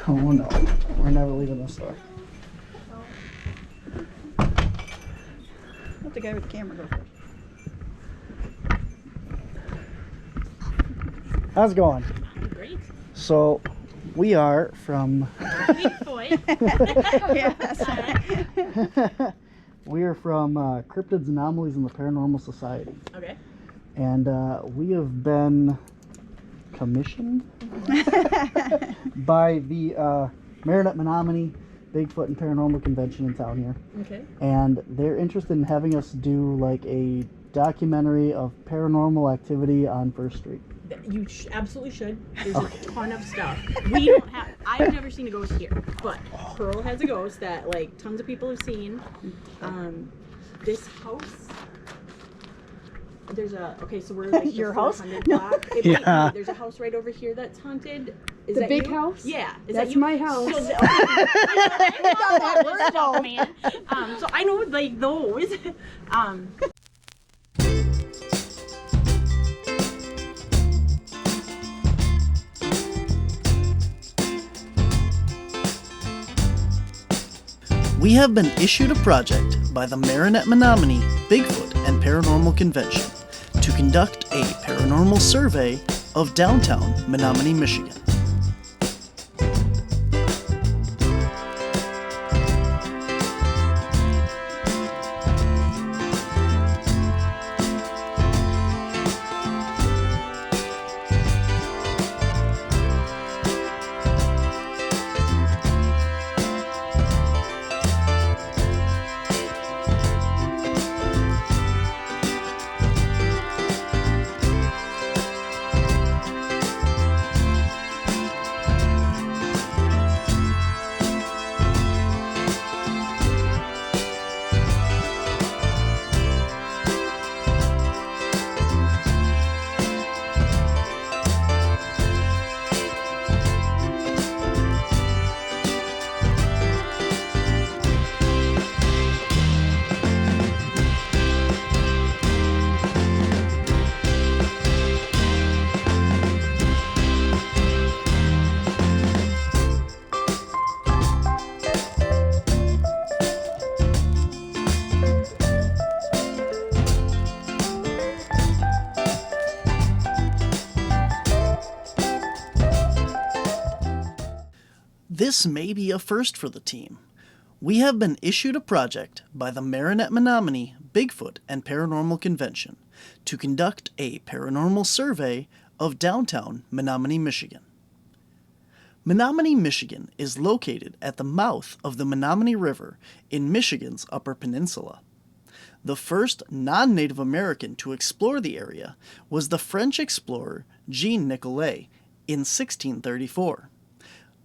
Oh no, we're never leaving this store. Let the guy with the camera go first. How's it going? Great. So, we are from... Yeah, that's right. We are from Cryptids, Anomalies, and the Paranormal Society. Okay. And we have been commissioned by the Menominee Bigfoot and Paranormal Convention in town here. Okay. And they're interested in having us do like a documentary of paranormal activity on First Street. You absolutely should. There's a ton of stuff. We don't have. I've never seen a ghost here, but Pearl has a ghost that like tons of people have seen. This house. There's a so we're like Your the house? 400 block. Yeah. There's a house right over here that's haunted. Is The that big you? house? Yeah. Is That's that you? my house. So, I know that this stuff, man. So I know like those. We have been issued a project by the Menominee Bigfoot and Paranormal Convention to conduct a paranormal survey of downtown Menominee, Michigan. This may be a first for the team. We have been issued a project by the Menominee Bigfoot and Paranormal Convention to conduct a paranormal survey of downtown Menominee, Michigan. Menominee, Michigan is located at the mouth of the Menominee River in Michigan's Upper Peninsula. The first non-Native American to explore the area was the French explorer Jean Nicolet in 1634.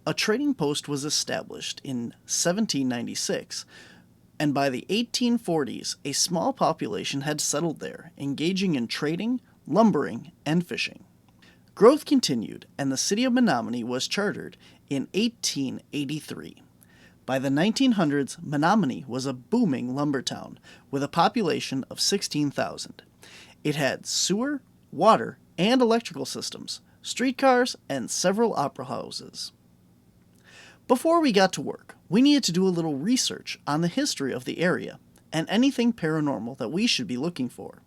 A trading post was established in 1796, and by the 1840s, a small population had settled there, engaging in trading, lumbering, and fishing. Growth continued, and the city of Menominee was chartered in 1883. By the 1900s, Menominee was a booming lumber town with a population of 16,000. It had sewer, water, and electrical systems, streetcars, and several opera houses. Before we got to work, we needed to do a little research on the history of the area and anything paranormal that we should be looking for.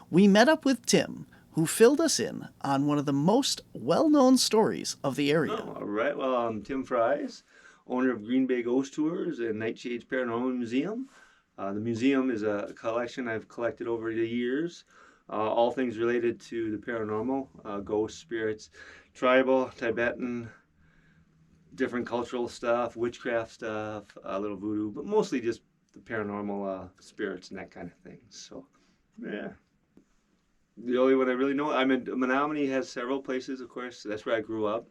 We met up with Tim, who filled us in on one of the most well-known stories of the area. Oh, all right. Well, I'm Tim Fries, owner of Green Bay Ghost Tours and Nightshades Paranormal Museum. The museum is a collection I've collected over the years, all things related to the paranormal, ghosts, spirits, tribal, Tibetan, different cultural stuff, witchcraft stuff, a little voodoo, but mostly just the paranormal spirits and that kind of thing. So, yeah. The only one I really know, Menominee has several places, of course. That's where I grew up.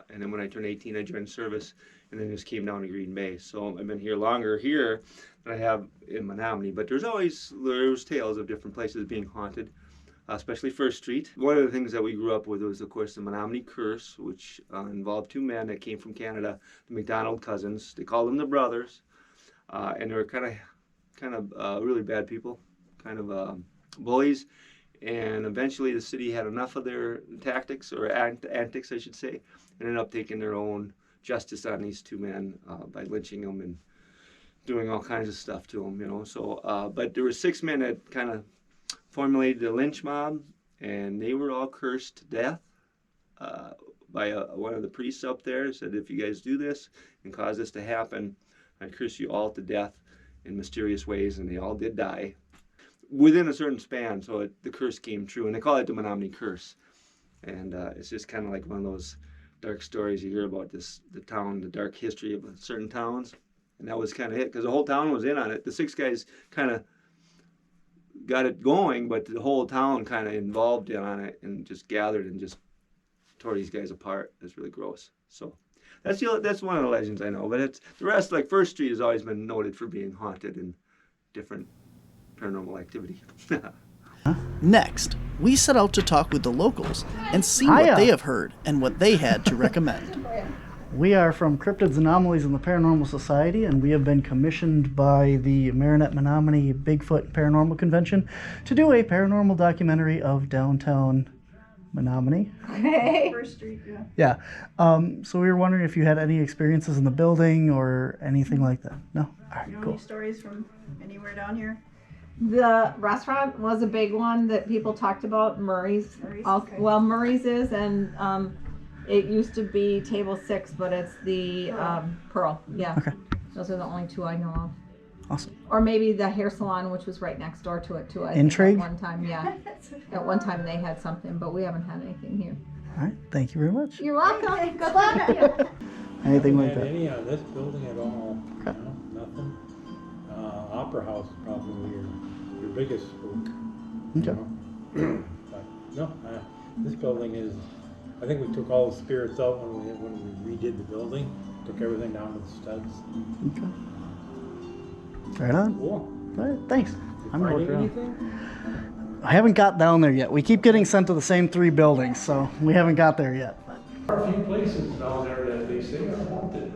And then when I turned 18, I joined service and then just came down to Green Bay. So I've been here longer here than I have in Menominee. But there's tales of different places being haunted, especially First Street. One of the things that we grew up with was, of course, the Menominee Curse, which involved two men that came from Canada, the McDonald cousins. They called them the brothers. And they were kind of really bad people, kind of bullies. And eventually the city had enough of their tactics, or antics I should say, and ended up taking their own justice on these two men by lynching them and doing all kinds of stuff to them, you know. So, but there were 6 men that kind of formulated the lynch mob, and they were all cursed to death by one of the priests up there. Said, if you guys do this and cause this to happen, I curse you all to death in mysterious ways, and they all did die within a certain span. So the curse came true, and they call it the Menominee curse. And it's just kind of like one of those dark stories you hear about the dark history of certain towns. And that was kind of it, because the whole town was in on it. The 6 guys kind of got it going, but the whole town kind of involved in on it and just gathered and just tore these guys apart. It's really gross. So that's one of the legends I know. But it's the rest, like First Street has always been noted for being haunted and different paranormal activity. Next, we set out to talk with the locals and see Hiya. what they have heard and what they had to recommend. We are from Cryptids Anomalies and the Paranormal Society, and we have been commissioned by the Menominee Bigfoot Paranormal Convention to do a paranormal documentary of downtown Menominee. First Street, yeah. Yeah. So we were wondering if you had any experiences in the building or anything like that. No? All right, You know cool. any stories from anywhere down here? The restaurant was a big one that people talked about. Murray's. Murray's, Also, okay. well, Murray's is, and it used to be table 6, but it's the Pearl. Yeah. Okay. Those are the only 2 I know of. Awesome. Or maybe the hair salon, which was right next door to it too. I think Intrigue? At one time, yeah. At one time they had something, but we haven't had anything here. All right. Thank you very much. You're welcome. Good luck. Anything like Had that? any on this building at all? Okay. No, nothing. Opera House is probably your biggest spook. Okay. But no, this building is. I think we took all the spirits out when we redid the building. Took everything down to the studs. Okay. Right on. Cool. All right. Thanks. I'm gonna Finding look around. anything? I haven't got down there yet. We keep getting sent to the same 3 buildings, so we haven't got there yet. There are a few places down there that they say are haunted.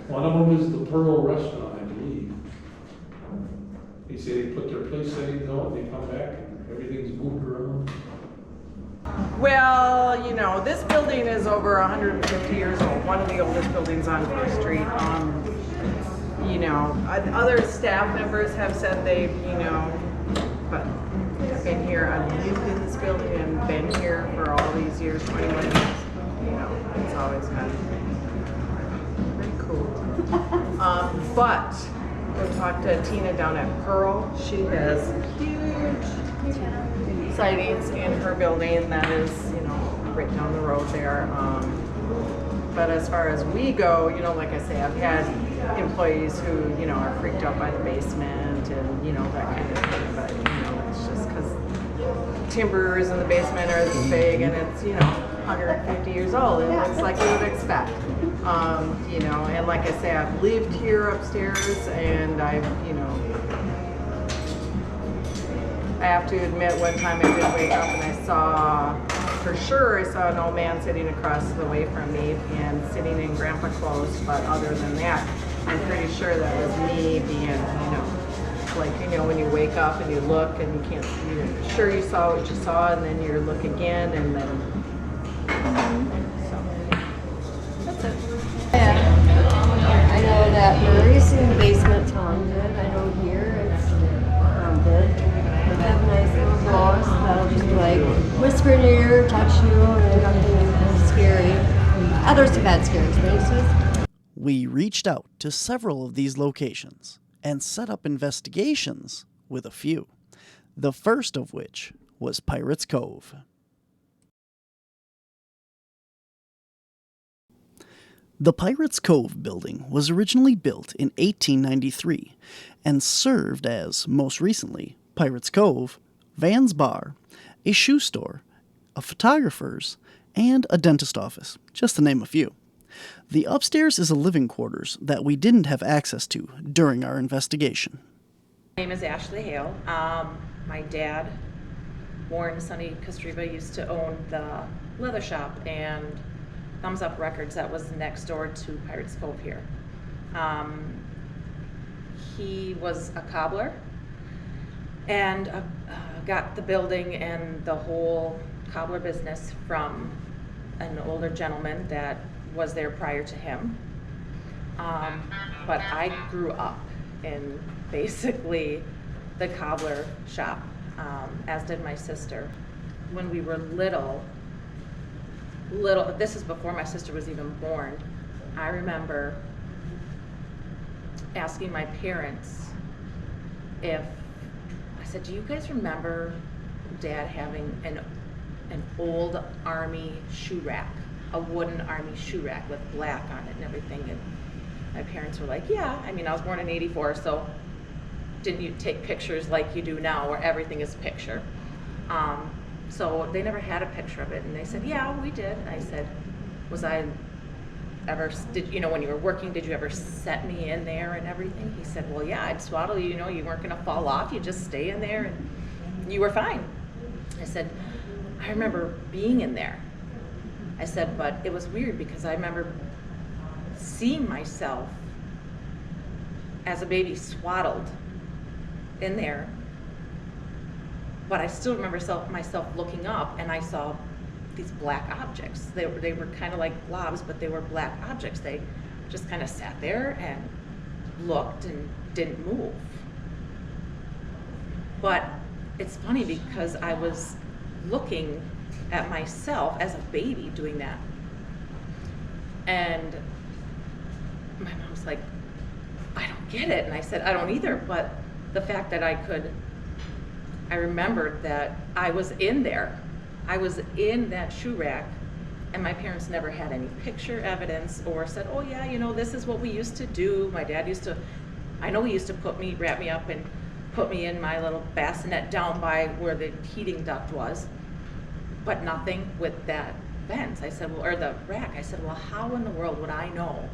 One of them is the Pearl Restaurant, I believe. They say they put their place settings out and they come back and everything's moved around. Well, you know, this building is over 150 years old, one of the oldest buildings on First Street. You know, other staff members have said they've, you know, but I've been here, I've lived in this building and been here for all these years, 21 years. You know, it's always been pretty cool. But we'll talk to Tina down at Pearl. She has huge sightings in her building that is, you know, right down the road there. But as far as we go, you know, like I say, I've had employees who, you know, are freaked out by the basement and, you know, that kind of thing. But, you know, it's just because timbers in the basement are this big and it's, you know, 150 years old. It looks like you would expect. You know, and like I say, I've lived here upstairs and I've, you know, I have to admit, one time I did wake up and I saw, for sure, I saw an old man sitting across the way from me and sitting in grandpa clothes, but other than that, I'm pretty sure that was me being, you know, like, you know, when you wake up and you look and you can't, you're sure you saw what you saw and then you look again and then, so, that's it. I know that Murray's in the basement's haunted. I know here it's haunted. They have nice little ghosts that'll just like whisper in your ear, touch you, and nothing scary. Others have had scary experiences. We reached out to several of these locations and set up investigations with a few, the first of which was Pirates Cove. The Pirates Cove building was originally built in 1893 and served as, most recently, Pirates Cove, Van's Bar, a shoe store, a photographer's, and a dentist office, just to name a few. The upstairs is a living quarters that we didn't have access to during our investigation. My name is Ashley Hale. My dad, Warren Sonny Kostriva, used to own the leather shop and Thumbs Up Records that was next door to Pirates Cove here. He was a cobbler and got the building and the whole cobbler business from an older gentleman that was there prior to him. But I grew up in basically the cobbler shop, as did my sister. When we were little, this is before my sister was even born, I remember asking my parents if, I said, do you guys remember Dad having an old army shoe rack, a wooden army shoe rack with black on it and everything? And my parents were like, yeah. I mean, I was born in '84, so didn't you take pictures like you do now where everything is picture? So they never had a picture of it, and they said, yeah, we did. And I said, was I ever, when you were working, did you ever set me in there and everything? He said, well, yeah, I'd swaddle you, you weren't gonna fall off, you just stay in there and you were fine. I said, I remember being in there. I said, but it was weird because I remember seeing myself as a baby swaddled in there, but I still remember myself looking up and I saw these black objects. They were kind of like blobs, but they were black objects. They just kind of sat there and looked and didn't move. But it's funny because I was looking at myself as a baby doing that. And my mom was like, I don't get it. And I said, I don't either, but the fact that I remembered that I was in there. I was in that shoe rack, and my parents never had any picture evidence or said, oh yeah, this is what we used to do. My dad I know he used to wrap me up and put me in my little bassinet down by where the heating duct was, but nothing with that vent. I said, or the rack. I said, well, how in the world would I know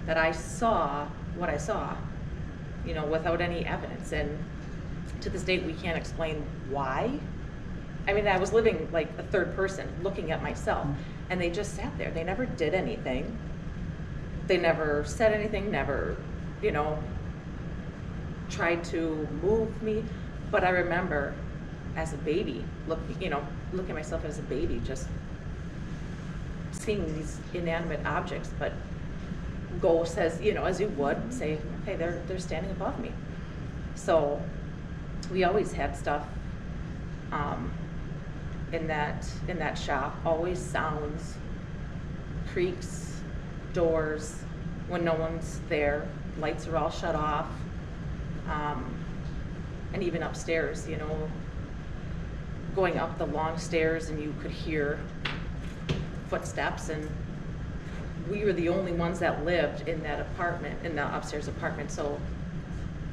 that I saw what I saw, without any evidence? And to this date, we can't explain why. I mean, I was living like a third person, looking at myself, and they just sat there. They never did anything. They never said anything, never, tried to move me. But I remember as a baby, looking at myself as a baby, just seeing these inanimate objects, but go says, as you would say, okay, they're standing above me. So we always had stuff in that shop, always sounds, creaks, doors when no one's there, lights are all shut off, and even upstairs, going up the long stairs and you could hear footsteps, and we were the only ones that lived in that apartment, in the upstairs apartment, so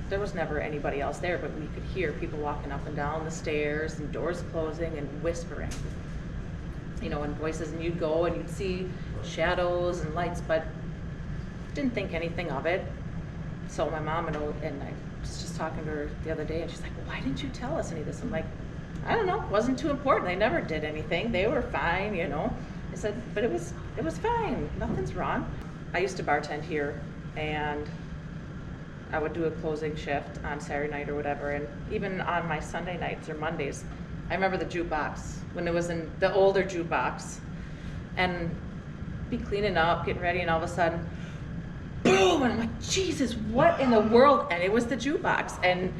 there was never anybody else there, but we could hear people walking up and down the stairs and doors closing and whispering, and voices, and you'd go and you'd see shadows and lights, but didn't think anything of it. So my mom and I was just talking to her the other day, and she's like, well, why didn't you tell us any of this? I'm like, I don't know, it wasn't too important. They never did anything. They were fine, I said, but it was fine. Nothing's wrong. I used to bartend here, and I would do a closing shift on Saturday night or whatever, and even on my Sunday nights or Mondays, I remember the jukebox, when it was in the older jukebox, and be cleaning up, getting ready, and all of a sudden, boom, and I'm like, Jesus, what in the world? And it was the jukebox, and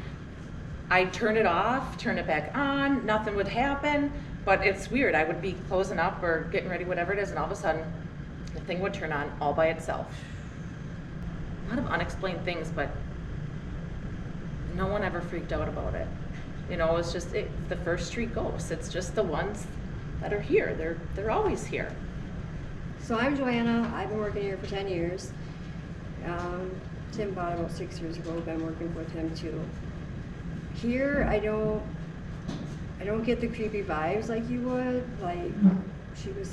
I'd turn it off, turn it back on, nothing would happen, but it's weird. I would be closing up or getting ready, whatever it is, and all of a sudden, the thing would turn on all by itself. A lot of unexplained things, but no one ever freaked out about it. It's just the First Street ghosts. It's just the ones that are here. They're always here. So I'm Joanna. I've been working here for 10 years. Tim bought about 6 years ago. Been working with him too. Here, I don't get the creepy vibes like you would. Like Ashley was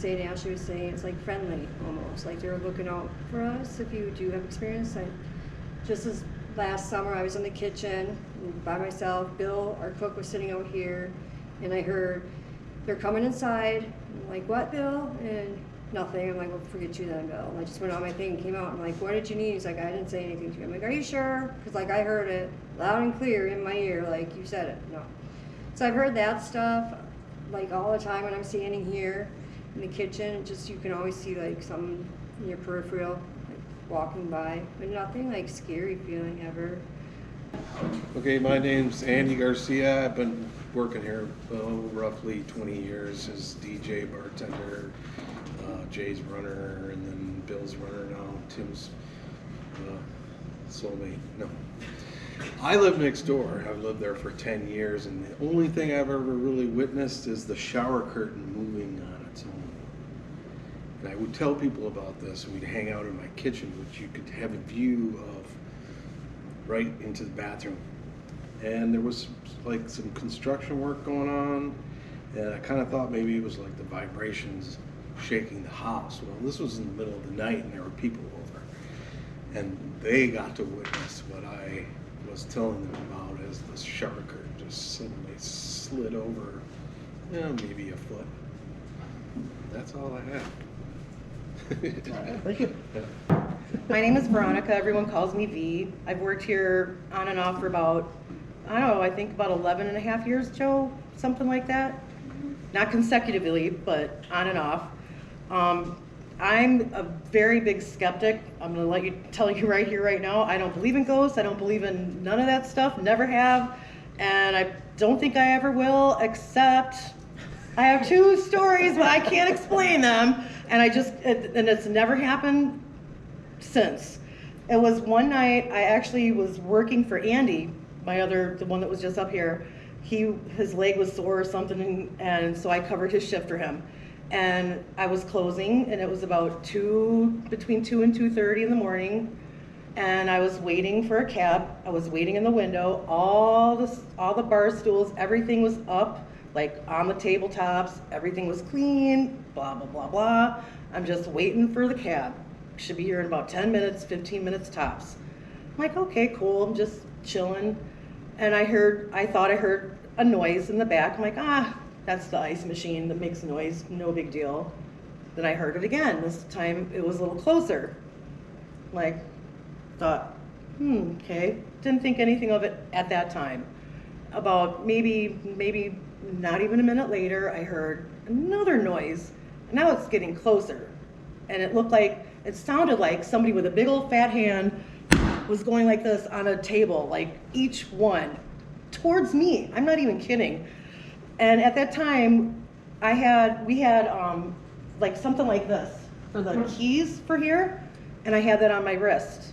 saying, it's like friendly almost. Like they're looking out for us if you do have experience. Just as last summer, I was in the kitchen by myself. Bill, our cook, was sitting out here, and I heard they're coming inside. I'm like, what, Bill? And nothing. I'm like, well, forget you then, Bill. And I just went on my thing and came out. I'm like, what did you need? He's like, I didn't say anything to you. I'm like, are you sure? Because I heard it loud and clear in my ear, like you said it. No. So I've heard that stuff all the time when I'm standing here. in the kitchen. Just you can always see like some in your peripheral, like walking by, but nothing like scary feeling ever. Okay, my name's Andy Garcia. I've been working here roughly 20 years as DJ, bartender, Jay's runner, and then Bill's runner now. Tim's soulmate. No. I live next door. I've lived there for 10 years, and the only thing I've ever really witnessed is the shower curtain moving on its own. And I would tell people about this, and we'd hang out in my kitchen, which you could have a view of right into the bathroom. And there was like some construction work going on, and I kind of thought maybe it was like the vibrations shaking the house. Well, this was in the middle of the night, and there were people over, and they got to witness what I was telling them about as the shower curtain just suddenly slid over, maybe a foot. That's all I have. Thank you. My name is Veronica. Everyone calls me V. I've worked here on and off for about, I don't know, I think about 11 and a half years, Joe, something like that. Not consecutively, but on and off. I'm a very big skeptic. I'm gonna tell you right here, right now, I don't believe in ghosts. I don't believe in none of that stuff, never have. And I don't think I ever will, except I have 2 stories, but I can't explain them. And and it's never happened since. It was one night, I actually was working for Andy, the one that was just up here. His leg was sore or something, and so I covered his shift for him. And I was closing, and it was about between 2 and 2:30 in the morning, and I was waiting for a cab. I was waiting in the window. All the bar stools, everything was up, like on the tabletops. Everything was clean. Blah blah blah blah. I'm just waiting for the cab. Should be here in about 10 minutes, 15 minutes tops. I'm like, okay, cool. I'm just chilling, and I thought I heard a noise in the back. I'm like, that's the ice machine that makes noise, no big deal. Then I heard it again. This time it was a little closer. Like, thought, okay. Didn't think anything of it at that time. About maybe not even a minute later, I heard another noise. Now it's getting closer. And it sounded like somebody with a big old fat hand was going like this on a table, like each one towards me. I'm not even kidding. And at that time, we had like something like this for the keys for here, and I had that on my wrist.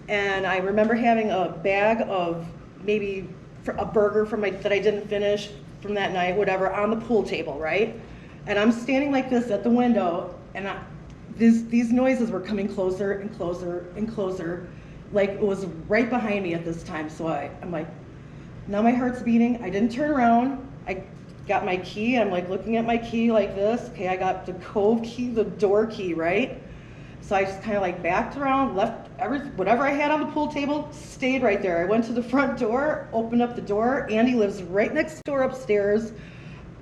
And I remember having a bag of maybe a burger that I didn't finish from that night, whatever, on the pool table, right? And I'm standing like this at the window, and these noises were coming closer and closer and closer, like it was right behind me at this time. So I'm like, now my heart's beating. I didn't turn around. I got my key. I'm like looking at my key like this. Okay, I got the Cove key, the door key, right? So I just kind of like backed around, left whatever I had on the pool table, stayed right there. I went to the front door, opened up the door. Andy lives right next door upstairs.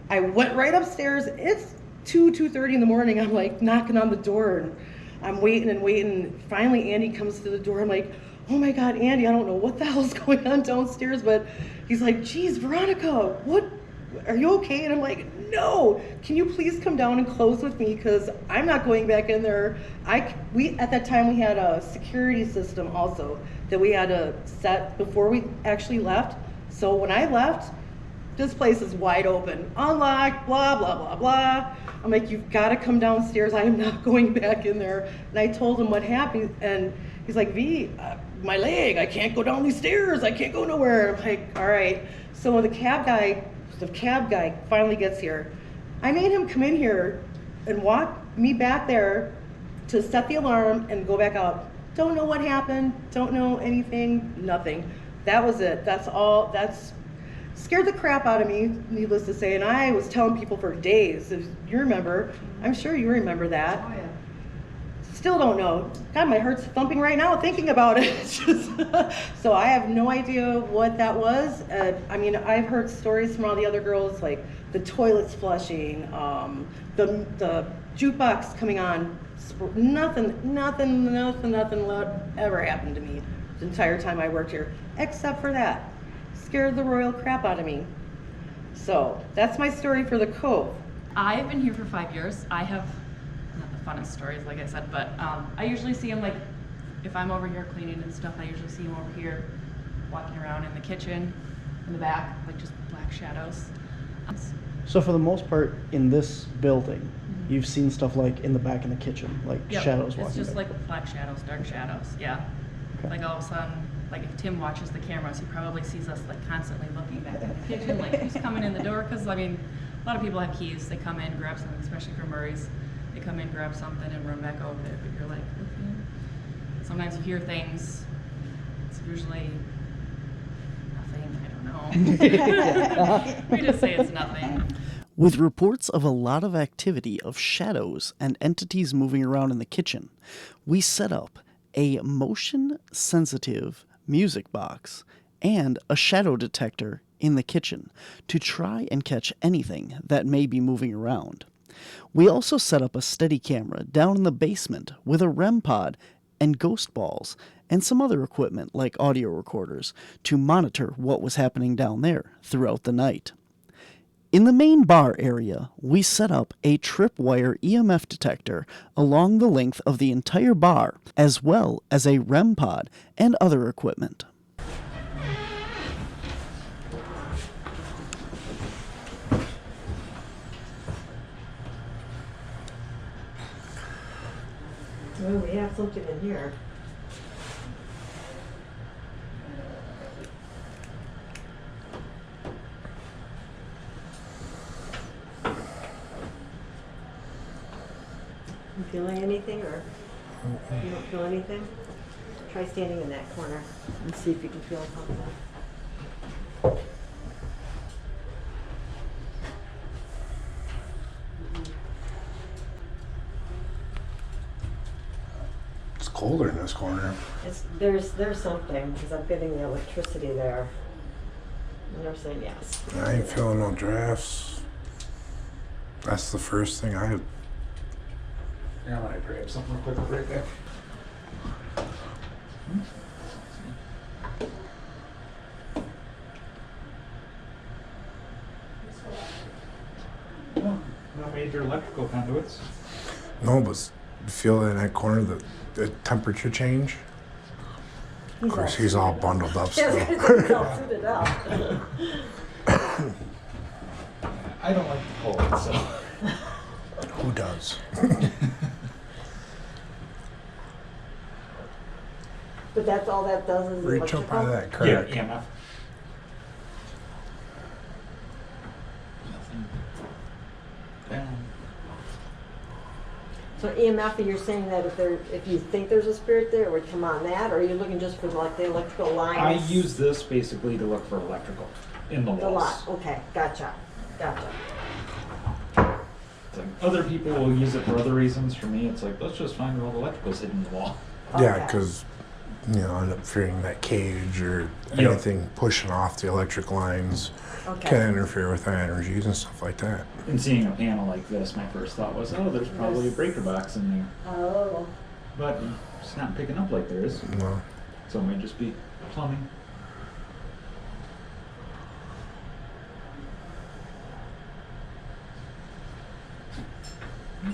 I went right upstairs. It's 2:30 in the morning. I'm like knocking on the door, and I'm waiting and waiting. Finally, Andy comes to the door. I'm like, oh my God, Andy, I don't know what the hell's going on downstairs, but he's like, geez, Veronica, are you okay? And I'm like, no, can you please come down and close with me, because I'm not going back in there. At that time we had a security system also that we had to set before we actually left. So when I left, this place is wide open, unlocked, blah, blah, blah, blah. I'm like, you've got to come downstairs. I am not going back in there. And I told him what happened, and he's like, V, my leg, I can't go down these stairs. I can't go nowhere. I'm like, all right. So when the cab guy finally gets here, I made him come in here and walk me back there to set the alarm and go back out. Don't know what happened. Don't know anything. Nothing. That was it. That's all. That's scared the crap out of me, needless to say. And I was telling people for days. If you remember, I'm sure you remember that. Oh, yeah. Still don't know. God, my heart's thumping right now thinking about it. So I have no idea what that was. I mean, I've heard stories from all the other girls, like the toilets flushing, the jukebox coming on. Nothing ever happened to me the entire time I worked here, except for that. Scared the royal crap out of me. So that's my story for the Cove. I've been here for 5 years. I have not the funnest stories, like I said, but I usually see him, like, if I'm over here cleaning and stuff, I usually see him over here walking around in the kitchen, in the back, like just black shadows. So for the most part, in this building, you've seen stuff like in the back in the kitchen, like Yep, shadows walking it's just back. like black shadows, dark shadows, yeah. Okay. Like all of a sudden, like if Tim watches the cameras, he probably sees us like constantly looking back in the kitchen, like who's coming in the door? Because I mean, a lot of people have keys. They come in, grab something, especially for Murray's. They come in, grab something, and run back over there. But you're like, looking. Sometimes you hear things. It's usually nothing. I don't know. We just say it's nothing. With reports of a lot of activity of shadows and entities moving around in the kitchen, we set up a motion-sensitive music box and a shadow detector in the kitchen to try and catch anything that may be moving around. We also set up a steady camera down in the basement with a REM pod and ghost balls and some other equipment like audio recorders to monitor what was happening down there throughout the night. In the main bar area, we set up a tripwire EMF detector along the length of the entire bar, as well as a REM pod and other equipment. Oh, we have something in here. You feeling anything, or you don't feel anything? Try standing in that corner and see if you can feel something. It's colder in this corner. There's something, because I'm getting the electricity there. And they're saying yes. I ain't feeling no drafts. That's the first thing I. Yeah, I grab something real quick right there. No major electrical conduits. No, but feel in that corner the temperature change. Of course, he's all bundled up still. He's all suited up. I don't like the cold, so. Who does? But that's all that does is Reach up electrical? by that crack. Yeah, EMF. So EMF, you're saying that if you think there's a spirit there, it would come on that, or are you looking just for like the electrical lines? I use this basically to look for electrical in the walls. The lot. Okay, gotcha. It's like other people will use it for other reasons. For me, it's like, let's just find all the electricals hidden in the wall. Yeah, because end up fearing that cage or anything pushing off the electric lines can interfere with our energies and stuff like that. And seeing a panel like this, my first thought was, oh, there's probably a breaker box in there. Oh. But it's not picking up like there is. No. So it might just be plumbing.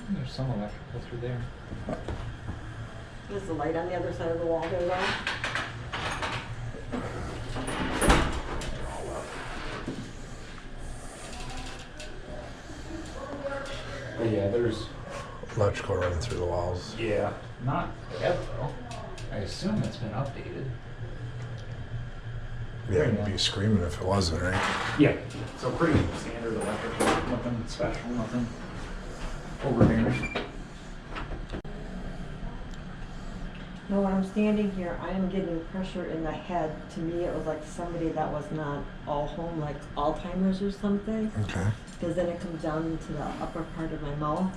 There's some electrical through there. Is the light on the other side of the wall there, though? But yeah, there's electrical running through the walls. Yeah, not bad though. I assume it's been updated. Yeah, you'd be screaming if it wasn't, right? Yeah, so pretty standard electrical, nothing special, nothing overbearing. No, when I'm standing here, I am getting pressure in the head. To me, it was like somebody that was not all home, like Alzheimer's or something. Okay. Because then it comes down into the upper part of my mouth.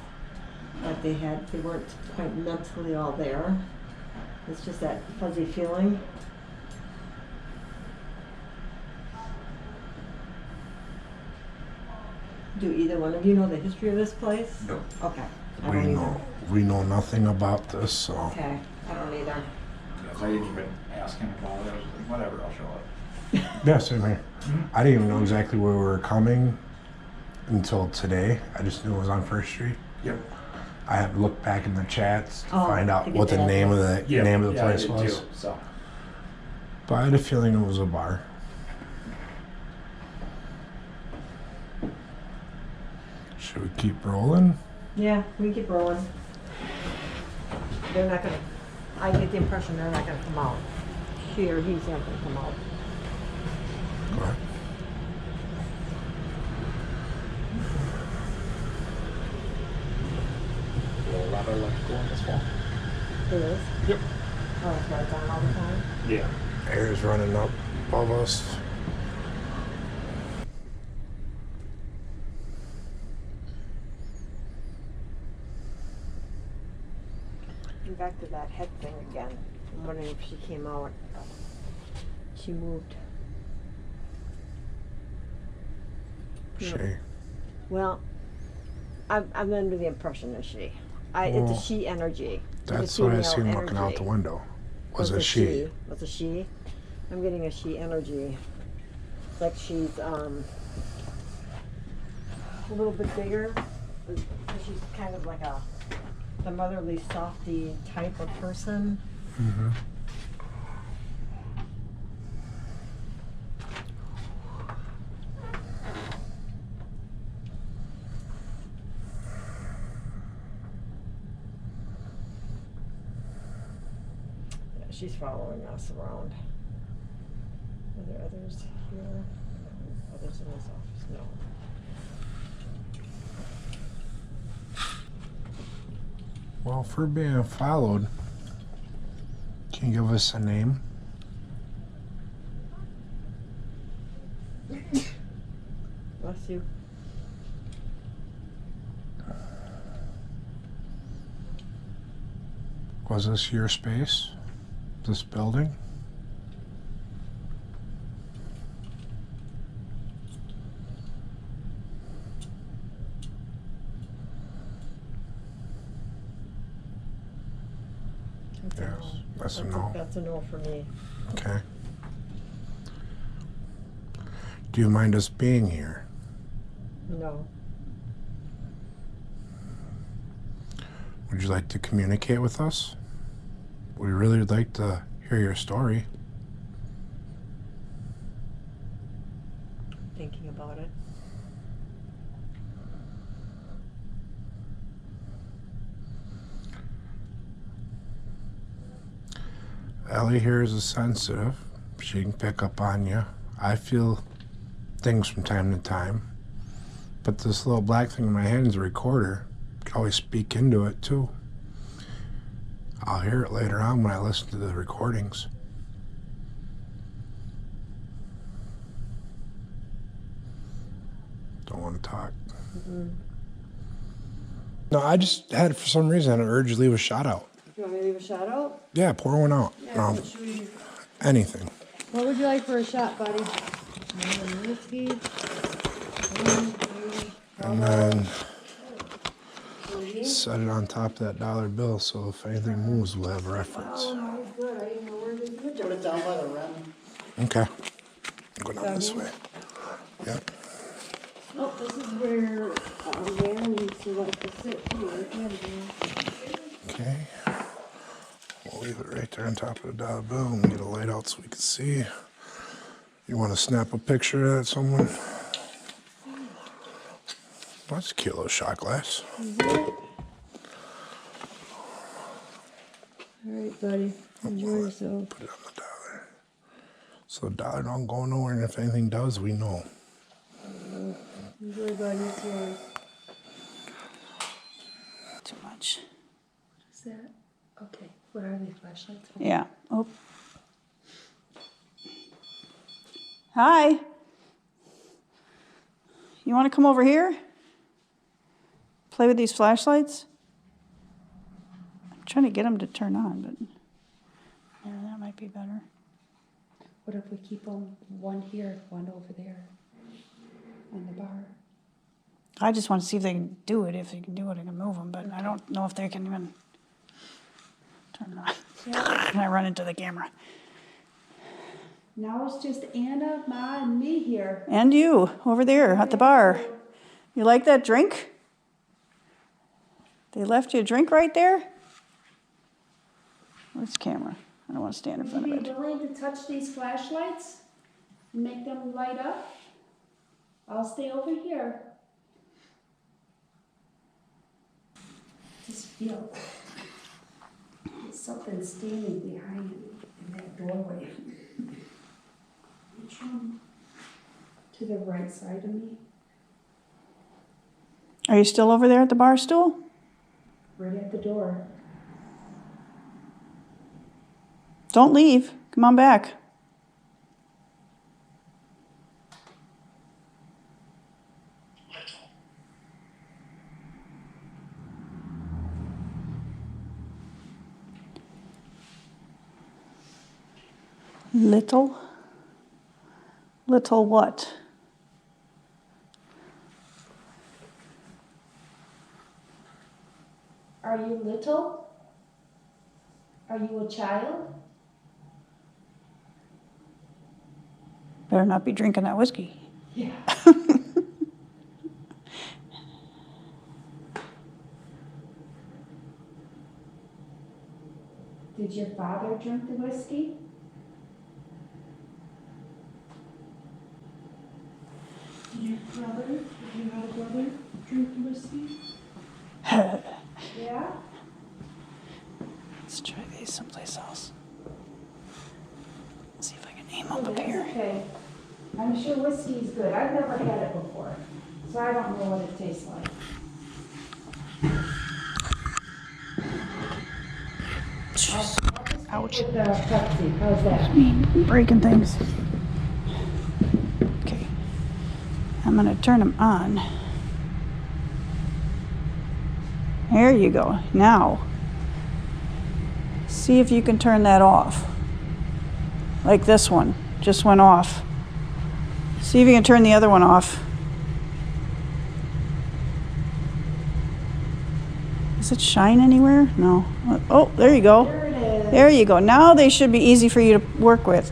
Like they weren't quite mentally all there. It's just that fuzzy feeling. Do either one of you know the history of this place? No. Okay. I don't either. We know nothing about this, so. Okay, I don't either. Yes, I didn't even ask him about it. I was like, whatever, I'll show up. Yeah, same here. I didn't even know exactly where we were coming. until today. I just knew it was on First Street. Yep. I had to look back in the chats to Oh, find out to get what the that name of the address. name of the Yeah, I place did was. too, so. But I had a feeling it was a bar. Should we keep rolling? Yeah, we can keep rolling. They're not gonna, I get the impression they're not gonna come out. She or he's not gonna come out. Go ahead. A lot of electrical on this wall. It is? Yep. Oh, it's right on all the time? Yeah. Air's running up above us. And back to that head thing again. I'm wondering if she came out. She moved. She. Well, I'm under the impression that she. It's a she energy. That's It's a what I female seen looking out energy. the window. Was a she. Was a she. I'm getting a she energy. Like she's a little bit bigger. She's kind of like the motherly softy type of person. Mm-hmm. Yeah, she's following us around. Are there others here? Others in this office? No. Well, if we're being followed, can you give us a name? Bless you. Was this your space? This building? Yes, that's a no. That's a no for me. Okay. Do you mind us being here? No. Would you like to communicate with us? We really would like to hear your story. Thinking about it. Ellie here is sensitive. She can pick up on you. I feel things from time to time. But this little black thing in my hand is a recorder. I can always speak into it too. I'll hear it later on when I listen to the recordings. Don't want to talk. Mm-mm. No, I just had, for some reason, an urge to leave a shout out. You want me to leave a shout out? Yeah, pour one out. Yeah, what should we? Anything. What would you like for a shot, buddy? Whiskey. And then set it on top of that dollar bill so if anything moves, we'll have reference. Oh, good. I didn't know where to put Put it down by the rim. Okay. Go down this way. Yep. Oh, this is where Dan needs to like to sit here. Okay. We'll leave it right there on top of the dollar bill and get a light out so we can see. You want to snap a picture of that, someone? That's a cute little shot glass. All right, buddy. Enjoy yourself. Put it on the dollar. So the dollar don't go nowhere, and if anything does, we know. Enjoy, buddy. It's yours. Too much. What is that? Okay. What are these flashlights? Yeah. Oh. Hi. You want to come over here? Play with these flashlights? I'm trying to get them to turn on, but yeah, that might be better. What if we keep them one here, one over there on the bar? I just want to see if they can do it. If they can do it, I can move them, but I don't know if they can even turn it on. Can I run into the camera? Now it's just Anna, Ma, and me here. And you, over there at the bar. You like that drink? They left you a drink right there? Where's the camera? I don't want to stand in front of Would you it. be willing to touch these flashlights? Make them light up? I'll stay over here. Just feel there's something standing behind you in that doorway. Which one? To the right side of me. Are you still over there at the bar stool? Right at the door. Don't leave. Come on back. Little what? Are you little? Are you a child? Better not be drinking that whiskey. Yeah. Did your father drink the whiskey? Did your brother, if you had a brother, drink the whiskey? Yeah? Let's try these someplace else. Let's see if I can aim Oh, up that's here. okay. I'm sure whiskey's good. I've never had it before, so I don't know what it tastes like. Ouch. With the Pepsi, how's that? Breaking things. Okay. I'm going to turn them on. There you go. Now, see if you can turn that off. Like this one just went off. See if you can turn the other one off. Does it shine anywhere? No. Oh, there you go. There it is. There you go. Now they should be easy for you to work with.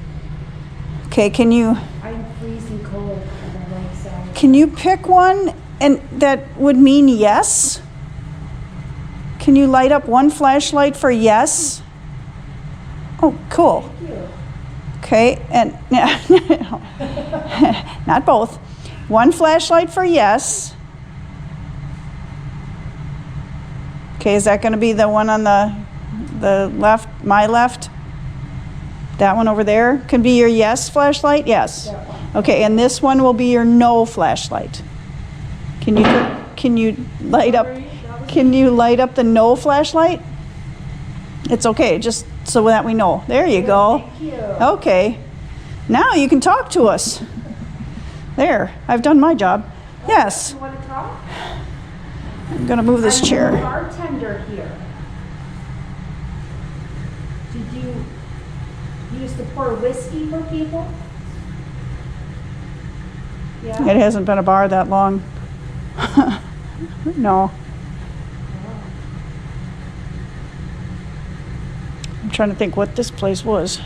Okay, can you I'm freezing cold on the right side. can you pick one and that would mean yes? Can you light up one flashlight for yes? Oh, cool. Thank you. Okay, and not both. One flashlight for yes. Okay, is that going to be the one on the left, my left? That one over there can be your yes flashlight? Yes. That one. Okay, and this one will be your no flashlight. Can you light up the no flashlight? It's okay, just so that we know. There you go. Thank you. Okay. Now you can talk to us. There, I've done my job. Yes. You want to talk? I'm going to move this I'm chair. the bartender here. Did you used to pour whiskey for people? Yeah. It hasn't been a bar that long. No. I'm trying to think what this place was.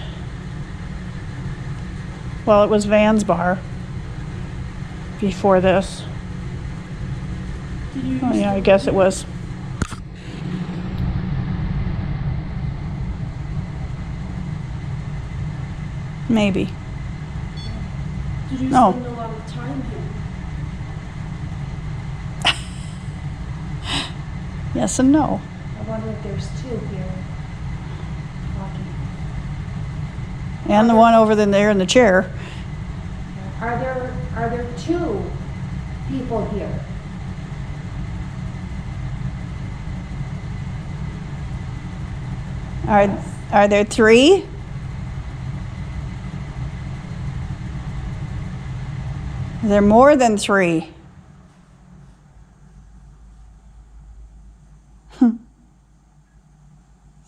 Well, it was Van's bar before this. Oh yeah, I guess it was. Maybe. Did you No. spend a lot of time here? Yes and no. I wonder if there's two here talking. And the one over there in the chair. Are there two people here? Are there three? Are there more than three?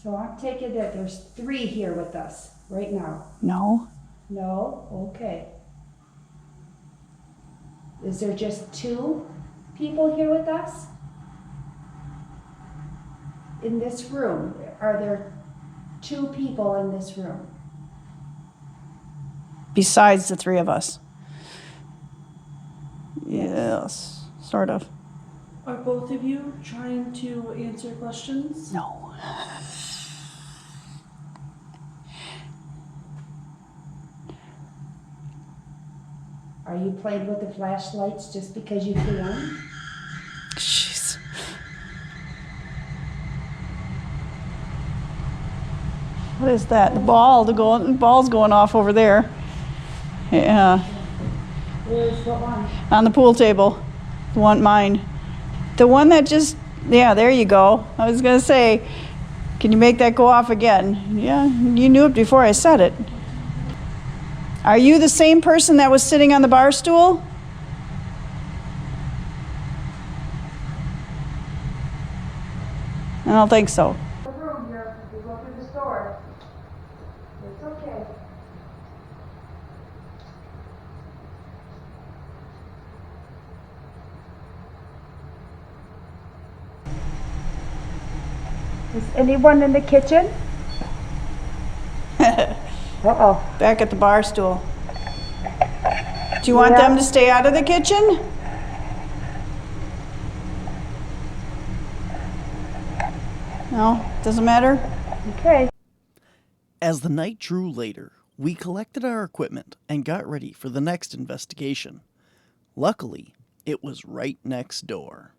So I'm taking that there's three here with us right now. No. No? Okay. Is there just two people here with us? In this room, are there two people in this room? Besides the three of us. Yes. sort of. Are both of you trying to answer questions? No. Are you playing with the flashlights just because you can? Jeez. What is that? The ball's going off over there. Yeah. Where's what one? On the pool table. The one, mine. The one that just, yeah, there you go. I was gonna say, can you make that go off again? Yeah, you knew it before I said it. Are you the same person that was sitting on the bar stool? I don't think so. The room here, you go through the store. It's okay. Is anyone in the kitchen? Uh-oh. Back at the bar stool. Do you want them to stay out of the kitchen? No, doesn't matter? Okay. As the night drew later, we collected our equipment and got ready for the next investigation. Luckily, it was right next door.